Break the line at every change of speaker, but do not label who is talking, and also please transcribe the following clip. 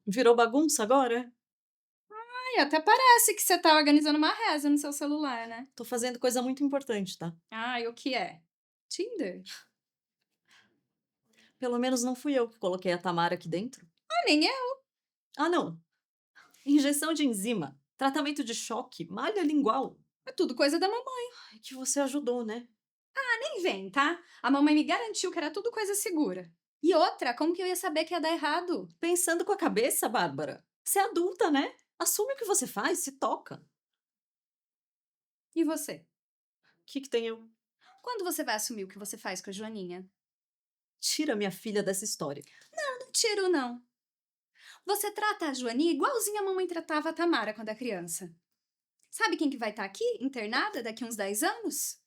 Virou bagunça agora?
Ai, até parece que você tá organizando uma reza no seu celular, né.
Tô fazendo coisa muito importante, tá?
Ai, o que é? Tinder?
Pelo menos não fui eu que coloquei a Tamara aqui dentro.
Ah, nem eu.
Ah, não. Injeção de enzima, tratamento de choque, malha lingual.
É tudo coisa da mamãe.
Ai, que você ajudou, né?
Nem vem, tá? A mamãe me garantiu que era tudo coisa segura. E outra, como que eu ia saber que ia dar errado?
Pensando com a cabeça, Bárbara. Você é adulta, né? Assume o que você faz, se toca.
E você?
O que tem eu?
Quando você vai assumir o que você faz com a Joaninha?
Tira minha filha dessa história.
Não tiro, não. Você trata a Joaninha igualzinho a mamãe tratava a Tamara quando é criança. Sabe quem que vai estar aqui, internada, daqui uns 10 anos?